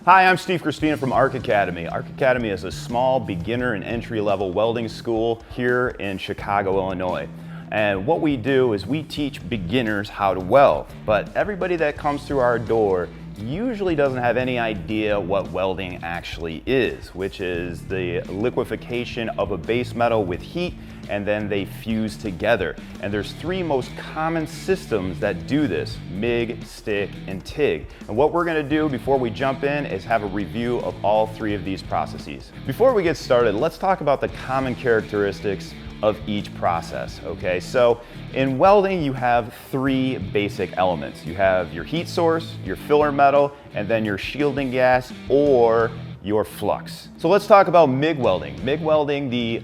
Hi, I'm Steve Christina from Arc Academy. Arc Academy is a small beginner and entry-level welding school here in Chicago, Illinois. And what we do is we teach beginners how to weld, but everybody that comes through our door usually doesn't have any idea what welding actually is, which is the liquefaction of a base metal with heat and then they fuse together. And there's three most common systems that do this: MIG, stick, and TIG. And what we're gonna do before we jump in is have a review of all three of these processes. Before we get started, let's talk about the common characteristics of each process, okay? So in welding, you have three basic elements. You have your heat source, your filler metal, and then your shielding gas or your flux. So let's talk about MIG welding. MIG welding, the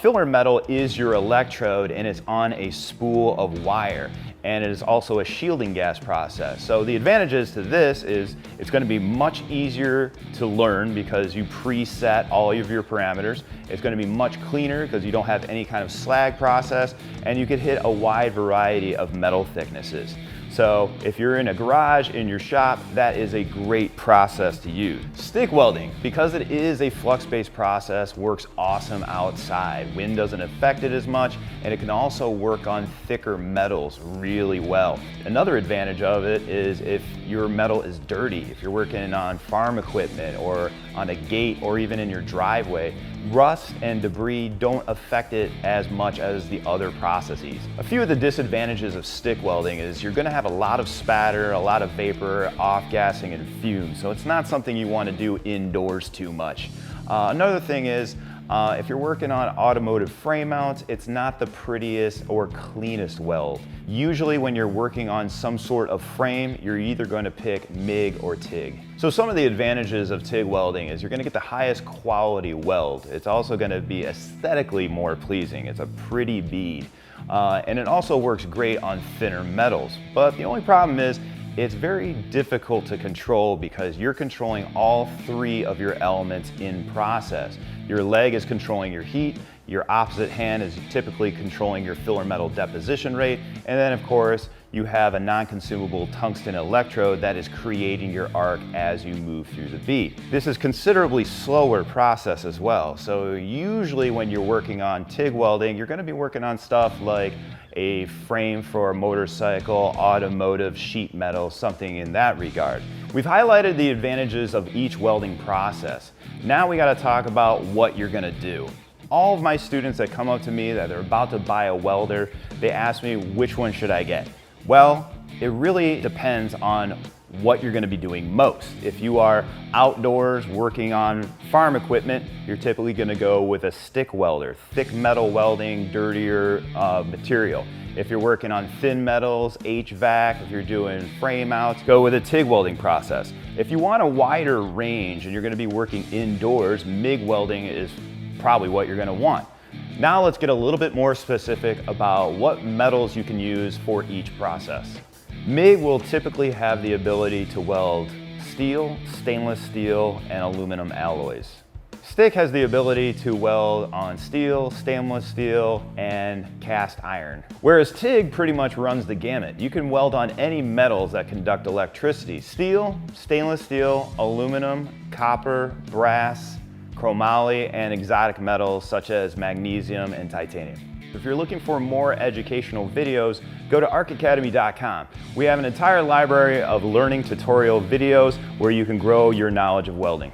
filler metal is your electrode and it's on a spool of wire, and it is also a shielding gas process. So the advantages to this is it's going to be much easier to learn because you preset all of your parameters. It's going to be much cleaner because you don't have any kind of slag process, and you can hit a wide variety of metal thicknesses. So if you're in a garage, in your shop, that is a great process to use. Stick welding, because it is a flux-based process, works awesome outside. Wind doesn't affect it as much, and it can also work on thicker metals really well. Another advantage of it is if your metal is dirty, if you're working on farm equipment or on a gate or even in your driveway, rust and debris don't affect it as much as the other processes. A few of the disadvantages of stick welding is you're going to have a lot of spatter, a lot of vapor, off-gassing, and fumes, so it's not something you want to do indoors too much. Another thing is, if you're working on automotive frame mounts, it's not the prettiest or cleanest weld. Usually when you're working on some sort of frame, you're either going to pick MIG or TIG. So some of the advantages of TIG welding is you're going to get the highest quality weld. It's also going to be aesthetically more pleasing. It's a pretty bead. And it also works great on thinner metals. But the only problem is it's very difficult to control because you're controlling all three of your elements in process. Your leg is controlling your heat, your opposite hand is typically controlling your filler metal deposition rate, and then of course you have a non-consumable tungsten electrode that is creating your arc as you move through the bead. This is considerably slower process as well. So usually when you're working on TIG welding, you're going to be working on stuff like a frame for a motorcycle, automotive, sheet metal, something in that regard. We've highlighted the advantages of each welding process. Now we got to talk about what you're going to do. All of my students that come up to me that they're about to buy a welder, they ask me, which one should I get? Well, it really depends on what you're going to be doing most. If you are outdoors working on farm equipment, you're typically going to go with a stick welder, thick metal welding, dirtier material. If you're working on thin metals, HVAC, if you're doing frame outs, go with a TIG welding process. If you want a wider range and you're going to be working indoors, MIG welding is probably what you're going to want. Now let's get a little bit more specific about what metals you can use for each process. MIG will typically have the ability to weld steel, stainless steel, and aluminum alloys. Stick has the ability to weld on steel, stainless steel, and cast iron. Whereas TIG pretty much runs the gamut. You can weld on any metals that conduct electricity: steel, stainless steel, aluminum, copper, brass, chromoly, and exotic metals such as magnesium and titanium. If you're looking for more educational videos, go to arcacademy.com. We have an entire library of learning tutorial videos where you can grow your knowledge of welding.